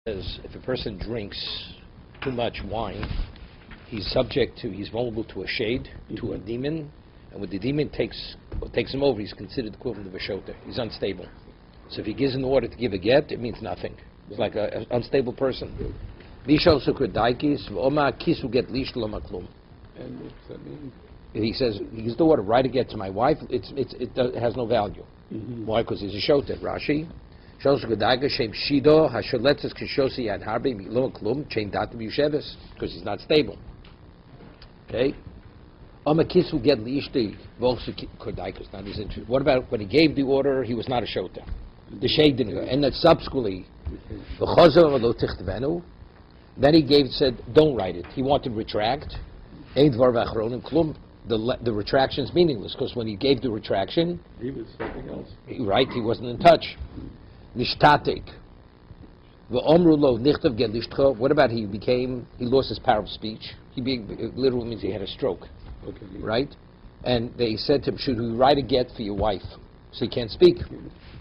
says if a person drinks too much wine, he's vulnerable to a shade, to a demon, and when the demon takes him over, he's considered the equivalent of a shota. He's unstable. So if he gives an order to give a get, it means nothing. It's like an unstable person. Lishal sukradaikis, v'oma kisu get lish loma klum. And what's that mean? He says, he gives the order, write a get to my wife, it has no value. Mm-hmm. Why? Because he's a shota. Rashi. Because he's not stable. Okay? Now there's interest. What about when he gave the order, he was not a shota? The shade didn't go. And that subsequently, then he said, don't write it. He wanted to retract. The retraction is meaningless because when he gave the retraction, he was something else. Right, he wasn't in touch. Nishtatek. What about he lost his power of speech? Literally means he had a stroke. Okay. Right? And they said to him, should we write a get for your wife? So he can't speak.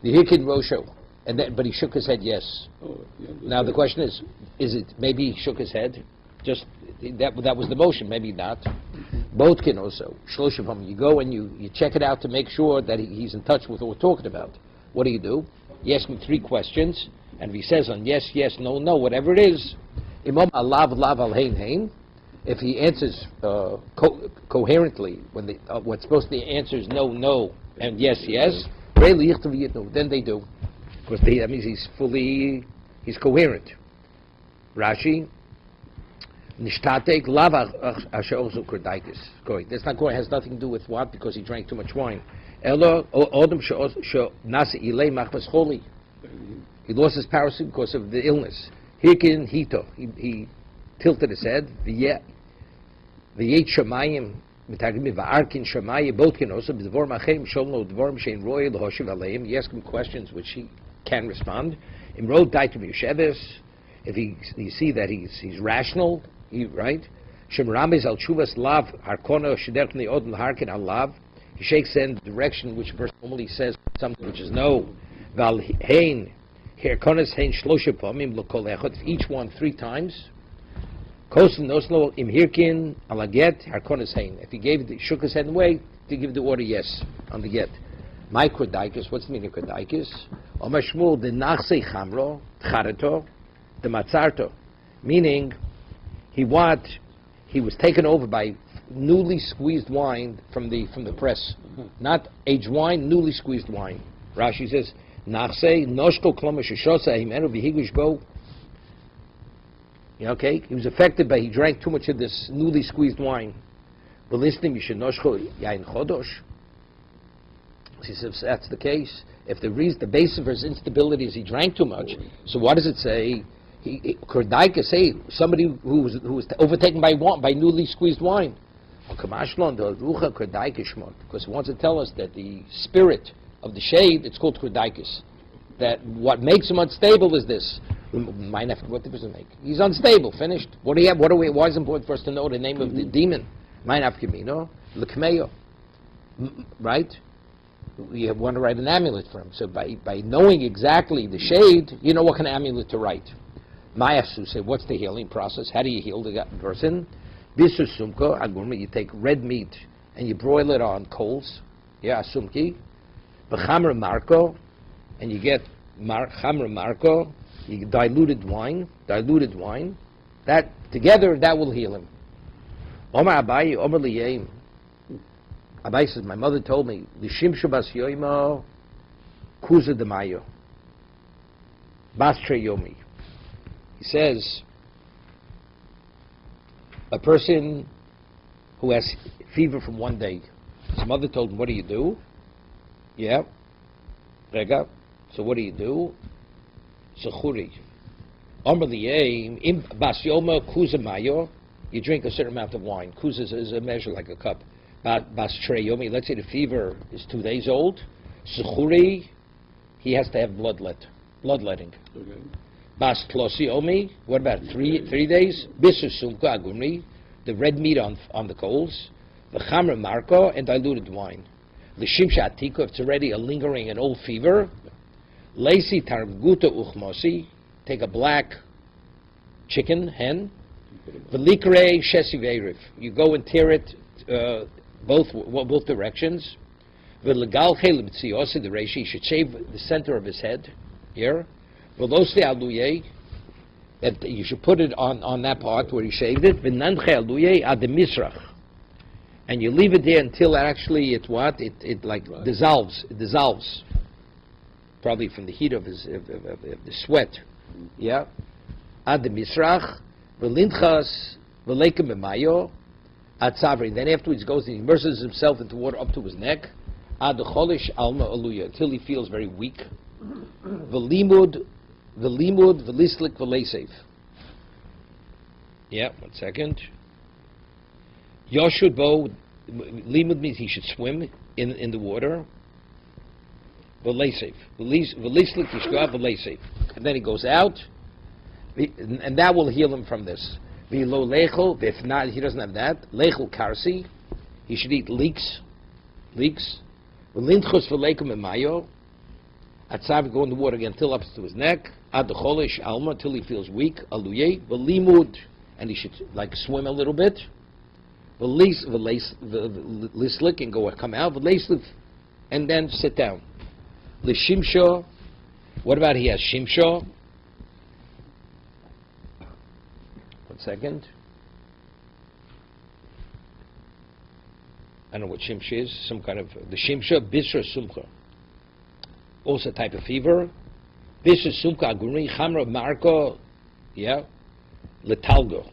The Hirkin Rosho. But he shook his head yes. Oh, yeah, now the question is it maybe he shook his head? Just that was the motion, maybe not. Both can also. You go and you check it out to make sure that he's in touch with what we're talking about. What do? You ask him 3 questions, and if he says on yes, yes, no, no, whatever it is, Imam alav lav al hein hein, if he answers coherently, when what's supposed to be answers no, no, and yes, yes, then they do. Because that means he's coherent. Rashi, Nishtatek lav asheozu kurdaitis. That's not going. It has nothing to do with what? Because he drank too much wine. Elo odom nasi ilay machmas choli. He lost his power because of the illness. Hirkin hito. He tilted his head. V'yet shamayim mitagim va'arkin shamayim both can also b'dvar machem shomlo dvar m'shein roy l'hoshiv aleim. You ask him questions which he can respond. Imrod daitum yesheves. If you see that he's rational. Right? Shemramis al chuvas lav harkona shederkni odin harkin al lav. He shakes in the direction which a person normally says something which is no. Val hein harkonas hein shlosha pamim lokol echot. Each one 3 times. Kosin noslo im hirkin al get harkonas hein. If he shook his head away to give the order yes on the get. My krodaikus. What's the meaning of krodaikus? Omer Shmuel the nachse chamro tchareto the matzarto, meaning he was taken over by newly squeezed wine from the press, not aged wine, newly squeezed wine. Rashi says, "Nachse noshko kloma sheshosa himenu v'higush bo." Okay, he was affected by he drank too much of this newly squeezed wine. But listening, you should noshko yain chodosh. He says that's the case. If the basis of his instability is he drank too much, so what does it say? Say somebody who was overtaken by newly squeezed wine. Because he wants to tell us that the spirit of the shade, it's called krodaikus. That what makes him unstable is this. What difference does it make? He's unstable. Finished. Why is it important for us to know the name of the demon? Right? You want to write an amulet for him. So by knowing exactly the shade, you know what kind of amulet to write. Mayasu say, what's the healing process? How do you heal the person? Bisu sumko agurma. You take red meat and you broil it on coals. Yeah, sumki. B'chamra marco, and you get chamra marco. You diluted wine. That together that will heal him. Omar Abayi, Omar Liyim. Abayi says, my mother told me, L'shimshu bas yoimo kuza demayo bas tre yomi. He says, a person who has fever from one day, his mother told him, what do you do? Yeah. Rega. So what do you do? Sechuri. Amr liyem, im bas yoma kuza mayo, you drink a certain amount of wine. Kuza is a measure like a cup. Bas tre yomi, let's say the fever is 2 days old. Sechuri, he has to have bloodletting. Okay. Bas tlosi omi, what about 3 days? Bisu sumka agumri, the red meat on the coals. The chamra marco, and diluted wine. The shimsha atiko, if it's already a lingering and old fever. Lacy targuta uchmosi, take a black chicken, hen. Velikre shesiv. You go and tear it both directions. V'legal chelim tziosi the reishi. You should shave the center of his head here. V'losli aluye. That you should put it on that part where you shaved it. V'nanche aluye ad misrach. And you leave it there until actually it like dissolves. It dissolves. Probably from the heat of his of the sweat. Yeah. Ad misrach. V'linchas v'leikem b'mayo. Ad savri. Then afterwards he goes and immerses himself into water up to his neck. Ad cholish alma aluya. Until he feels very weak. V'limud v'lislik v'leisev. Yeah, 1 second. Yoshud bo, limud means he should swim in the water. V'leisev. V'lislik yishgav v'leisev. And then he goes out, and that will heal him from this. V'lo lechel, if not, he doesn't have that. Lechel karsi, he should eat leeks. V'linchos v'leikum emayo. Atzav, go in the water again until up to his neck. Ad cholish alma, till he feels weak. Aluyeh v'limud, and he should like swim a little bit. V'lislik and come out. V'leislik, and then sit down. L'shimsho. What about he has shimsho? 1 second. I don't know what shimsho is. Some kind of the shimsho bisra sumcha. Also a type of fever. Bisra sumcha aguri chamra marko. Yeah. Letalgo.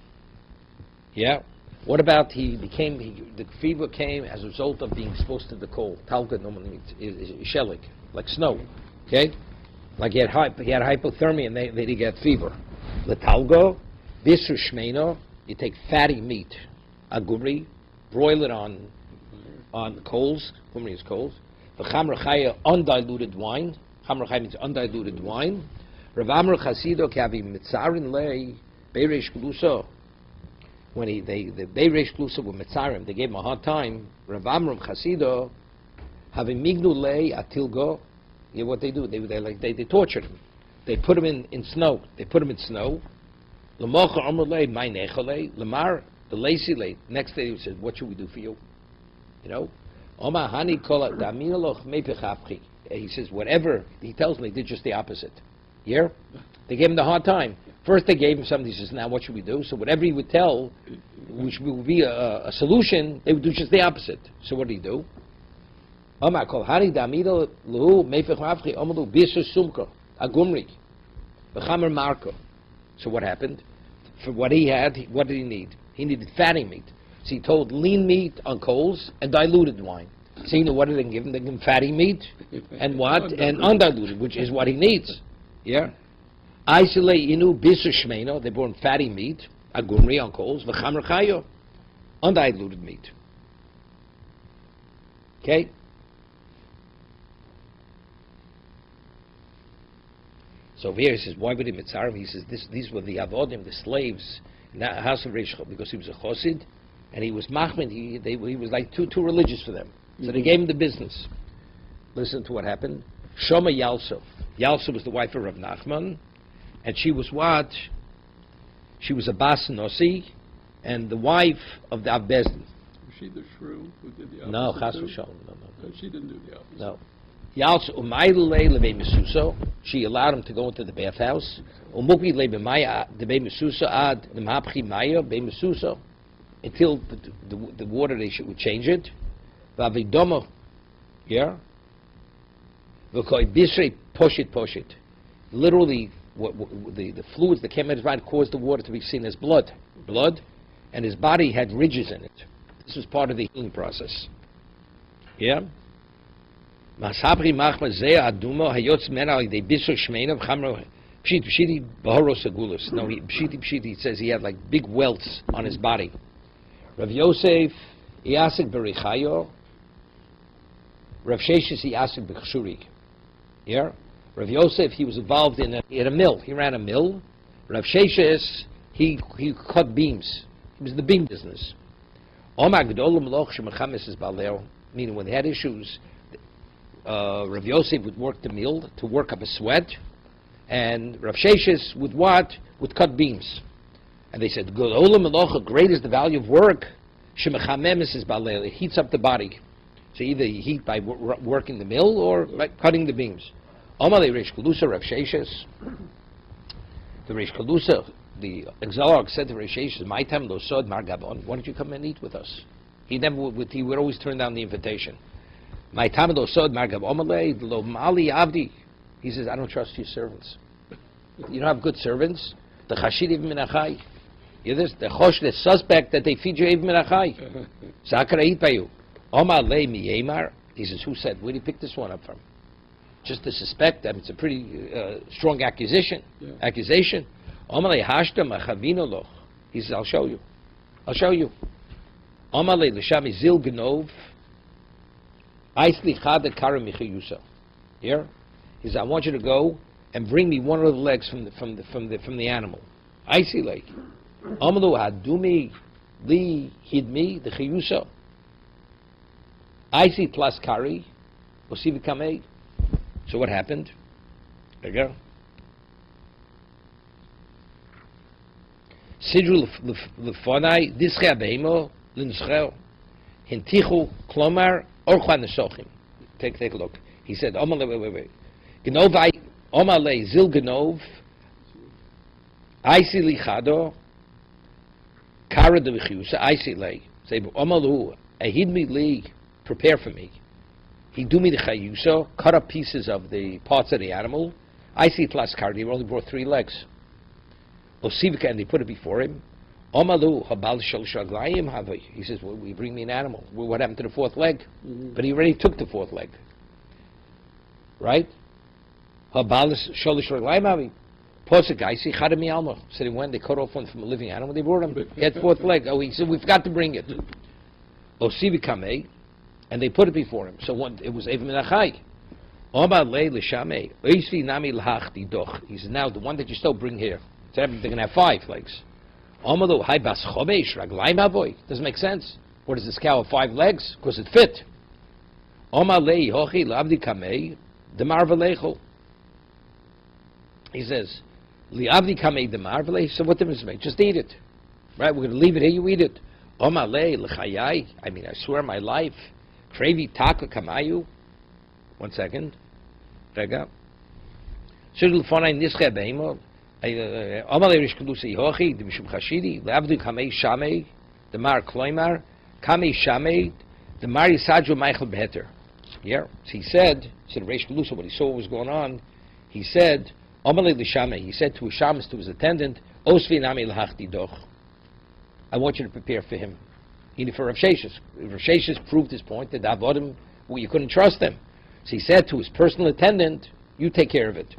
Yeah. What about the fever came as a result of being exposed to the cold. Talga normally means is shellig, like snow. Okay? Like he had hypothermia and they did get fever. Letalgo, bisru shmeino, you take fatty meat, aguri, broil it on coals, gumri is coals. V'chamra chaya, undiluted wine. Chamra chaya means undiluted wine. Rav Amr Chasido kavi mitzarin lei beiresh gluso. When the beiresh gluso were mitzarim, they gave him a hard time. Rav Amr Chasido having mignu lei atilgo. Yeah, what they do, they tortured him. They put him in snow. L'mocha amr lei my necholei lemar the lazy lei. Next day he said, "What should we do for you?" You know, Oma hani kola daminaloch mepechapchi. He says, whatever he tells me, they did just the opposite. Yeah, they gave him the hard time. First they gave him something. He says, "Now what should we do?" So whatever he would tell, which would be a solution, they would do just the opposite. So what did he do? Oma kol hani damilo lu mepechapchi omalu bisu sumko agumri v'chamer marko. So what happened? For what he had, what did he need? He needed fatty meat. So he told lean meat on coals and diluted wine. So you know what did they give him? They gave him fatty meat and what? And undiluted, which is what he needs. Yeah? Isolate inu bisu shmeino, they brought him fatty meat, agumri on coals, v'chamer chayo, undiluted meat. Okay? So over here he says, why would he mitzarim? He says, these were the avodim, the slaves in the house of Reish, because he was a chosid, and he was machmin, he was like too religious for them. So they gave him the business. Listen to what happened. Shoma Yalso. Yalso was the wife of Rav Nachman, and she was what? She was a bas nosi, and the wife of the Abbezdin. Was she the shrew who did the opposite? No, chas v'shalom. No. She didn't do the opposite. No. Yalso umaylei levei mesuso. She allowed him to go into the bathhouse. Umuki levei maya levei mesuso ad nemhapchi maya levei mesuso, until the water would change it. Vavidomo, yeah. V'koi bisrei poshit. Literally, the fluids that came out of his body caused the water to be seen as blood, and his body had ridges in it. This was part of the healing process. Yeah. Masabri machma zeh adumo hayotz mena they biso shmeina v'chamro pshiti bahoros agulus. No, pshiti says he had like big welts on his body. Rav Yosef Yasik berichayo. Rav Sheshes Yasik b'chshuri. Yeah. Rav Yosef, he was involved in a mill. He ran a mill. Rav Sheshes, he cut beams. He was in the beam business. Meaning when they had issues, Rav Yosef would work the mill to work up a sweat, and Rav Sheshes would cut beams. And they said, Godola Melocha, great is the value of work. Shemechamemes is balel, it heats up the body. So either you heat by working the mill or by cutting the beams. Amalei Reish Kalusa, Rav Sheshes. The Reish Kalusa, the Exarch said to Rav Sheshes, my time lo sod mar gabon, why don't you come and eat with us? He would always turn down the invitation. My time lo sod mar gabon, Amalei lo mali avdi. He says, I don't trust your servants. You don't have good servants. The chashidiv min achai. The suspect that they feed you even minachai. Sakara eat by you. Omar lei miyemar. He says, who said? Where did you pick this one up from? Just to suspect them. It's a pretty strong accusation. Yeah. Accusation. Omar lei hashta machavino loch. He says, I'll show you. I'll show you. Omar lei l'shami zil genov. Aisli chada kara michayusa. Here. He says, I want you to go and bring me one of the legs from the animal. Aisi lei. Amalu hadumi li hidmi the chiyusa. I see plus kari. Osivi kamei. So what happened? There you go. Sidru lefonai dische abeimo linschel hintichu klomar orchan nesochim. Take a look. He said, Omale, wait. Genovai Omale zil genov. I see lichado. Kara de v'chiyusa, I see lay. Say, Omalu, ahid mi li, prepare for me. He do me the chayusa, cut up pieces of the parts of the animal. I see tlas kara, he only brought 3 legs. Osivika, and they put it before him. Omalu, habal shal shaglayim havay. He says, well, we bring me an animal. Well, what happened to the 4th leg? Mm-hmm. But he already took the 4th leg. Right? Habal shal shaglayim havay. Posik, I see Chadami Alma. Said when they cut off one from a living animal, they brought him. He had 4th leg. Oh, he said, we forgot to bring it. Osivi Kamei, and they put it before him. So it was Evim Menachai. Omar Le Lishame, Oisvi Nami Lahachti Doch. He said, now the one that you still bring here. So they're going to have 5 legs. Omar Lo Hai Bas Chomesh Raglaim Avoy. Doesn't make sense. What is this cow of 5 legs? Because it fit. Omar Le Hochi Lavdi Kamei, Demar Velecho. He says, Liavdi kamei demarvele. So what difference does it make? Just eat it, right? We're going to leave it here. You eat it. Omale lechayai. I mean, I swear my life. Krevi taka kamayu. 1 second. Rega. Shudul fonai nische beimo. Omale rishkalusi hochi demishum chashidi. Liavdi kamei shamei. Demar kloimar. Kamei shamei. Demar yisadju Michael beheter. Yeah. So he said Reish Kalusa, when he saw what was going on, he said. He said to his shamus, to his attendant, Osvi nami lahachti doch. I want you to prepare for him. Even for Rav Sheshes. Rav Sheshes proved his point that Avodim, well, you couldn't trust them. So he said to his personal attendant, you take care of it.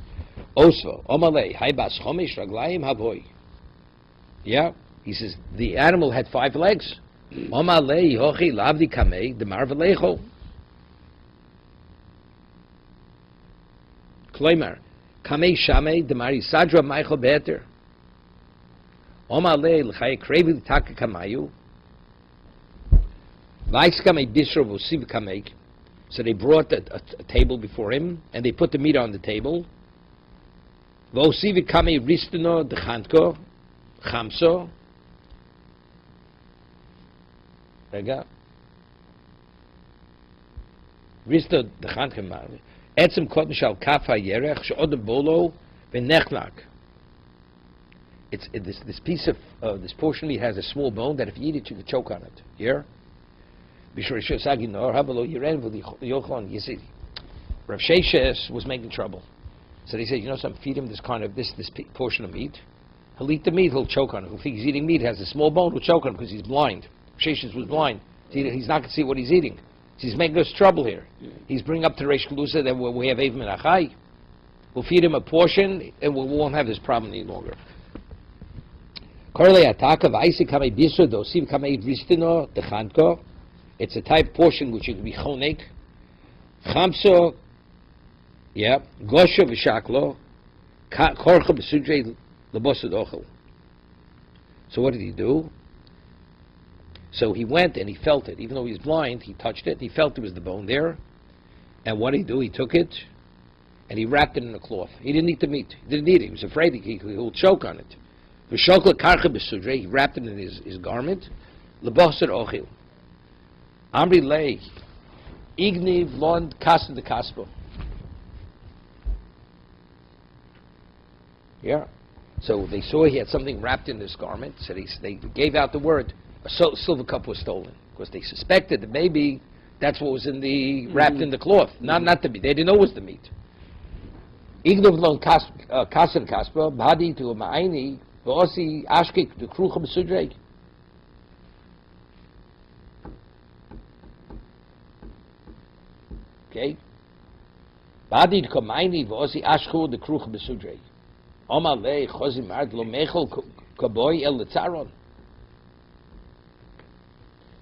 Osva, Omalei, Haibas Chomish Raglayim Havoy. Yeah, he says, the animal had 5 legs. Omalei, Hochi, Lavdi Kamei, Demar Velecho. Kloimar. Kamei Shamei Demari Sadra Michael Beter. Omale L'chai Krevi Taka Kamayu. Vais Kamei Bishra Vosiv Kamei. So they brought a table before him and they put the meat on the table. Vosiv Kamei Ristino Dechanko Chamso. Rega. Risto Dechanko. Etzem kotten shal kafa yerech she'odem bolo v'nechnak. This piece of this portion has a small bone that if you eat it, you can choke on it. Here, b'shor shesagi nor habelo yiren v'yochon. You see, Rav Sheshes was making trouble, so they said, you know something, feed him this kind of this portion of meat. He'll eat the meat, he'll choke on it. If he's eating meat, has a small bone, he'll choke on it because he's blind. Rav Sheshes was blind. He's not going to see what he's eating. He's making us trouble here. Yeah. He's bringing up to Reish Kalusa that we have Evim and Achai. We'll feed him a portion and we won't have this problem any longer. It's a type portion which can be chonek. Chamso, yeah, gosha v'shaklo, korcha b'sudrei lebosad ochel. So what did he do? So he went and he felt it. Even though he was blind, he touched it. He felt there was the bone there. And what did he do? He took it and he wrapped it in a cloth. He didn't eat the meat. He didn't eat it. He was afraid he'll choke on it. V'shokla karcha b'sudrei, he wrapped it in his garment. L'boser ochil. Amri lei, igniv lon kasa de kaspo. Yeah. So they saw he had something wrapped in this garment, so they gave out the word, a silver cup was stolen. Because they suspected that maybe that's what was in the, wrapped in the cloth, not the meat. They didn't know it was the meat. Igniv lon kasa de kaspo, badi to ma'aini, v'osi ashkik, the krucha b'sudrei. Okay? Badid komaini v'osi ashchu the kruch besudrei. Omalei chozim art lo mechol kaboy el letzaron.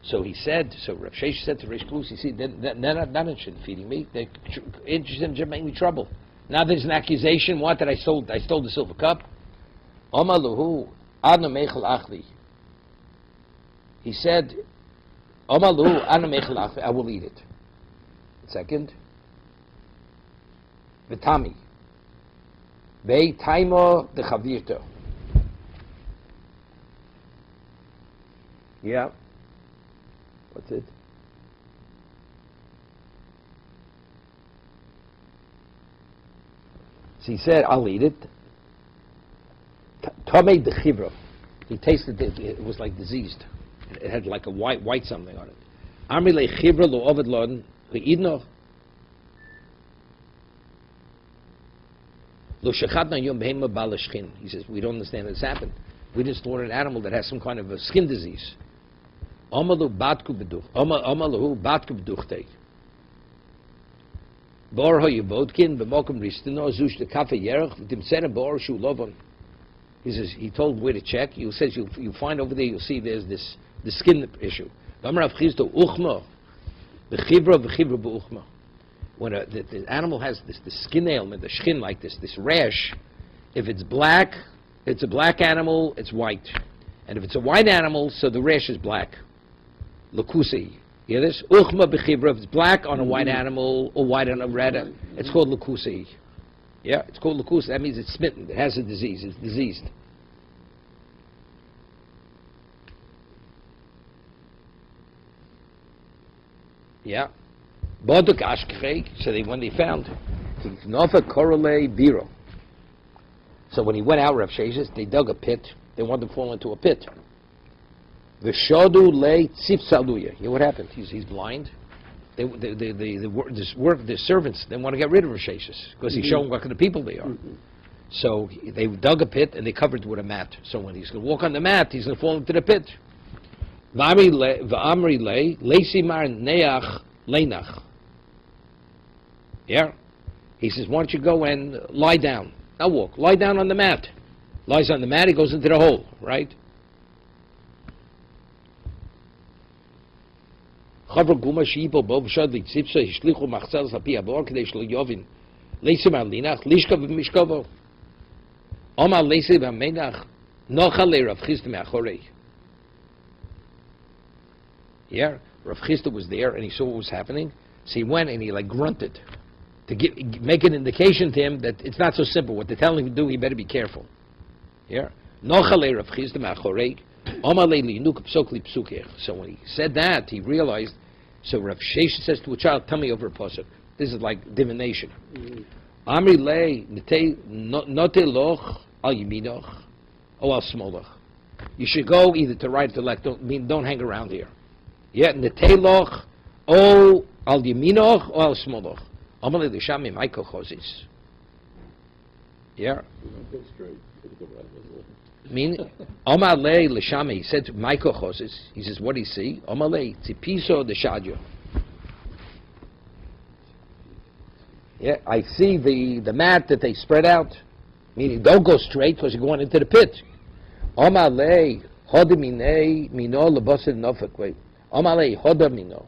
So he said, so Rav Sheshes said to Rish Klus, he said, they're not interested in feeding me. They're interested in making me trouble. Now there's an accusation, what, that I stole the silver cup? Omaluhu adno mechol achli. He said, Omaluhu adno mechol achli, I will eat it. Second, Vitami. Bei taimo de chavirto. Yeah. What's it? So he said, I'll eat it. Tomei de chivro. He tasted it, it was like diseased. It had like a white something on it. Amri le chivro lo ovid lon. He says, we don't understand this happened. We just slaughter an animal that has some kind of a skin disease. He says, he told where to check. He says, you find over there, you'll see there's the skin issue. When the animal has the skin ailment, the skin like this rash, if it's black, it's a black animal, it's white. And if it's a white animal, so the rash is black. Lukusi. You hear this? Uchma b'chivra, if it's black on a white animal, or white on a red, it's called lukusi. Yeah, it's called lukusi. That means it's smitten, it has a disease, it's diseased. Yeah. Boduk ashkech, so when they found Nofa Korole Biro. So when he went out, Rav Sheshes, they dug a pit. They wanted to fall into a pit. V'shodu le tzipsaluya. You know what happened? He's blind. The servants, they want to get rid of Rav Sheshes because he's showing what kind of people they are. So they dug a pit and they covered it with a mat. So when he's going to walk on the mat, he's going to fall into the pit. V'amri le leisimar neach leinach. Yeah? He says, why don't you go and lie down? Now walk. Lie down on the mat. Lies on the mat, he goes into the hole, right? Yeah, Rav Chisda was there and he saw what was happening. So he went and he like grunted to make an indication to him that it's not so simple. What they're telling him to do, he better be careful. Yeah. So when he said that, he realized. So Rav Sheshes says to a child, "Tell me over a pasuk." This is like divination. Amri lei noteloch al yiminoch or al smoloch. You should go either to right or to left. Don't hang around here. Yeah, neteloch o al yiminoch or al smoloch. Amalei l'sham im aiko chozis. Yeah. Amalei l'sham. He said to Maiko chozis. He says, "What do you see?" Amalei tzipiso de shadyo. Yeah, I see the mat that they spread out. Meaning, don't go straight because you're going into the pit. Amalei hoda minei mino lebasid nofek. Wait. Amalei hoda mino.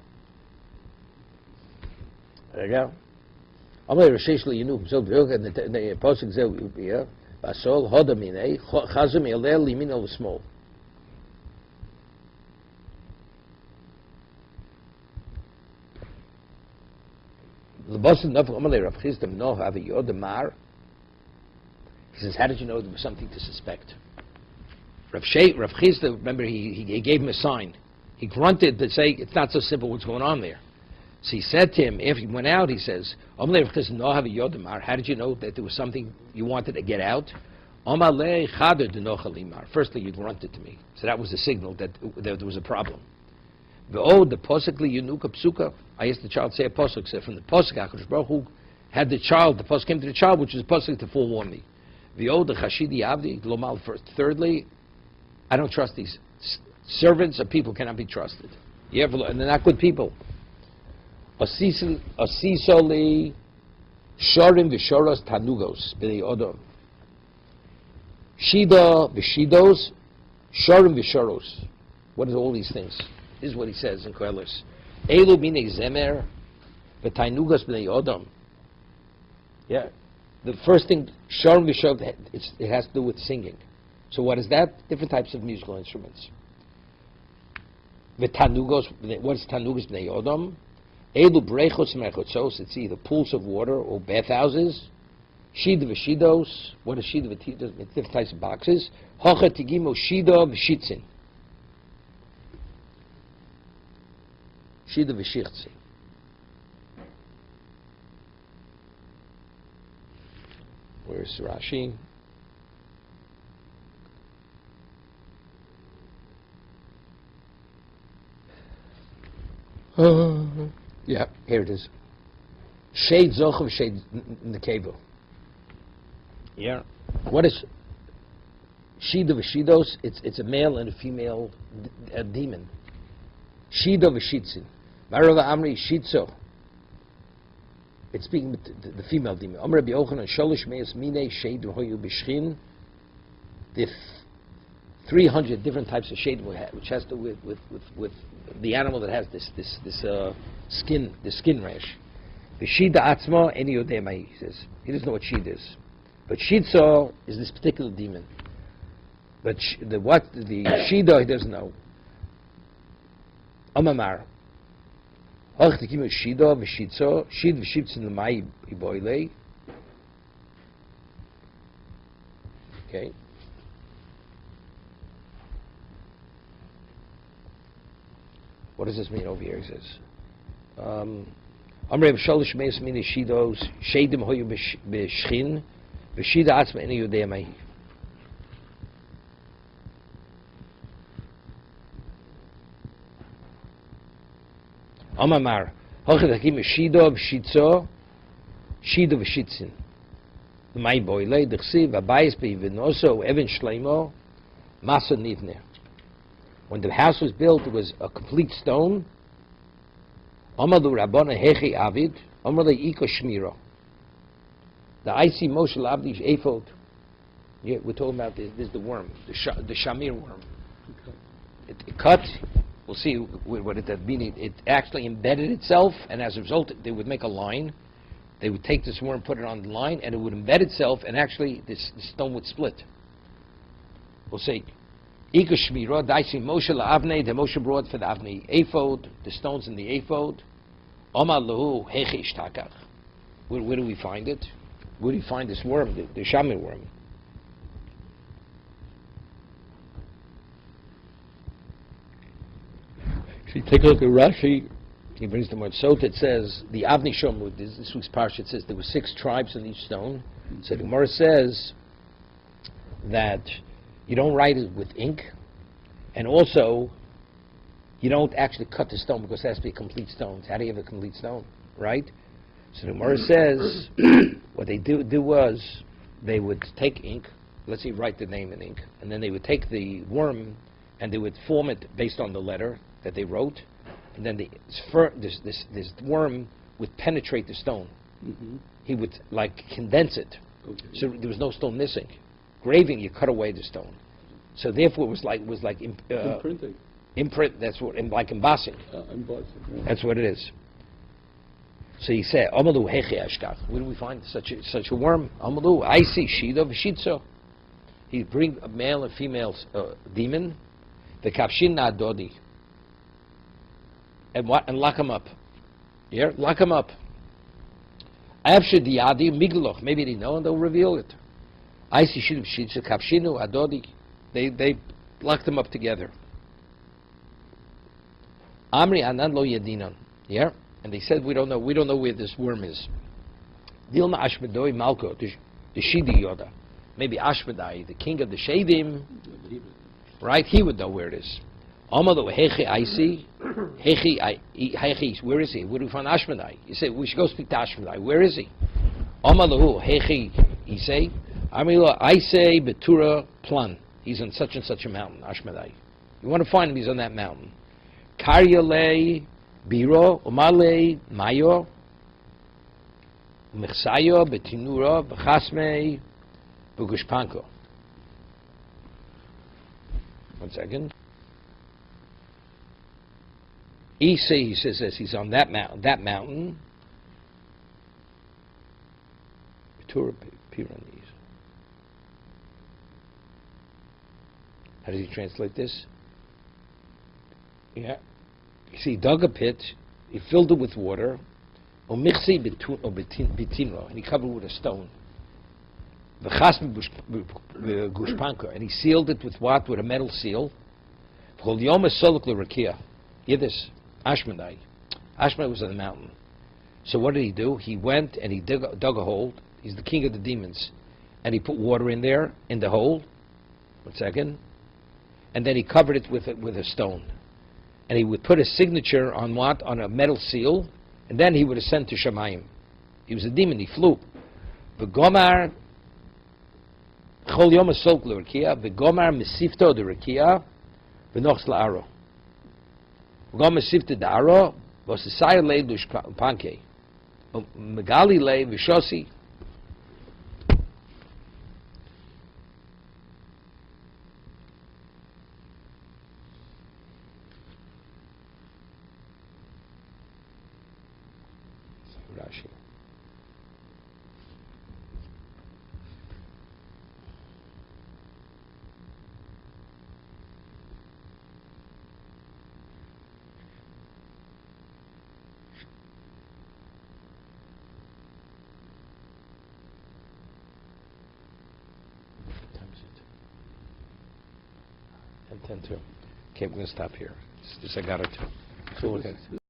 There you go. Amalei Rashesh liyinu himself the posuk zeh here. Basol hoda minei chazum elel limino l'smol. Lebasid nofek Amalei Rav Chisda no have a yodamar. He says, how did you know there was something to suspect? Rav Chisda, remember, he gave him a sign. He grunted to say, it's not so simple what's going on there. So he said to him, after he went out, he says, how did you know that there was something you wanted to get out? Firstly, you grunted to me. So that was the signal that there was a problem. I asked the child to say a posuk. So from the posuk, HaKadosh Baruch Hu had the posuk came to the child, which is a posuk to forewarn me. Thirdly, I don't trust these servants or people cannot be trusted. And they're not good people. Asisoli shorim v'shoros tanugos b'nei odom. Shida v'shidos, shorim v'shoros. What are all these things? This is what he says in Koheles. Elu b'nei zemer v'tanugos b'nei odom. Yeah. The first thing, shorim v'shoros, it has to do with singing. So what is that? Different types of musical instruments. V'tanugos, what is tanugos b'nei odom? Elu brechos mechotzos, it's either pools of water or bathhouses. Shida v'shidos, what is shida v'shidos? It's different types of boxes. Hocha tigimo shida v'shitzin. Shida v'shitzin. Where's Rashi? Yeah, here it is. Shade Zochav, Shade Nekeva. Yeah. What is Shida v'Shidos? It's a male and a female demon. Shida v'Shitzin. Marava Amri Shitzo. It's speaking with the female demon. Amr Rabbi Yochanan Sholish Meis Mine Shade Hoyu B'Shchin. The 300 different types of shade which has to do with the animal that has this skin rash. The shida atzma eni yodei mai, he says. He doesn't know what shid is, but shitzo is this particular demon. But the shida he doesn't know. Amamar. Hach tikim shida v'shitzo shid v'shitzo l'mai iboilei. Okay. What does this mean over here? He says, Amrei b'sholish meis mini shidos sheidim hoyu b'shchin v'shida atzma eni yodei mai. Amamar hochet hakim shido v'shitzo shido v'shitzin l'mai boilei d'chsiv abayis be'ivinoso even shleimo masa nivneh. When the house was built, it was a complete stone. Amadu Rabbana Hechi Avid, Amrle Iko Shmiro. The Isi Moshe Abdi's ephod. Yeah, we're talking about there's the worm, the shamir worm. It cut. We'll see what it did. Meaning it actually embedded itself, and as a result, they would make a line. They would take this worm, put it on the line, and it would embed itself, and actually the stone would split. We'll see. Ika Shmira, Daisi Moshe La'avnei, the Moshe brought for the Avnei ephod, the stones in the ephod. Omar Lahu Hechi Ishtakach. Where do we find it? Where do you find this worm, the shamir worm? If you take a look at Rashi, he brings the word Sot, it says, the Avnei Shomud, this week's parsha, it says there were 6 tribes in each stone. So the Gemara says that you don't write it with ink, and also you don't actually cut the stone because it has to be a complete stone. How do you have a complete stone, right? So the Gemara says what they do was they would take ink, let's say write the name in ink, and then they would take the worm and they would form it based on the letter that they wrote, and then this worm would penetrate the stone. Mm-hmm. He would like condense it, so there was no stone missing. Graving, you cut away the stone, so therefore it was like imprinting. Imprint. That's what, like embossing. Embossing. Yeah. That's what it is. So he said, "Amalu hechi ashkach." Where do we find such a worm? Amalu, I see shida v'shitzo. He bring a male and female demon, the kapshin na'adodi, and lock him up. Yeah, lock him up. After diadi migloch, maybe they know and they'll reveal it. I see shida v'shitzo kapshinu adodi. They locked them up together. Amri anan lo yedinan. Yeah? And they said, we don't know where this worm is. Dilma Ashmedoi Malko, the Shidi Yoda. Maybe Ashmedai, the king of the Shadim, right? He would know where it is. Amalo Hechi Aisi, Hechi, where is he? Where do we find Ashmedai? You say, we should go speak to Ashmedai. Where is he? Amalahu Hechi Isay, Amilo Aisei Betura Plan. He's on such and such a mountain, Ashmedai. You want to find him, he's on that mountain. Karyale Biro, Umale Mayo, Mechsayo, Betinura, Bechasme, Bugushpanko. One second. He says he's on that mountain. Betura Pyrenees. How does he translate this? Yeah. You see, he dug a pit, he filled it with water, and he covered it with a stone. And he sealed it with what? With a metal seal. Hear this, Ashmedai. Ashmedai was on the mountain. So what did he do? He went and he dug a hole. He's the king of the demons. And he put water in there, in the hole. 1 second. And then he covered it with a stone. And he would put a signature on what? On a metal seal. And then he would ascend to Shamayim. He was a demon, he flew. V'gomar chol yom asok l'rekia, v'gomar mesifto d'rekia, v'nochs la'aro. V'gomar mesifto d'aro, v'osesai lei d'ushpanke. Megali lei v'shosi. Rashi. What time is it? 10:02. Okay, we're going to stop here. I got it. So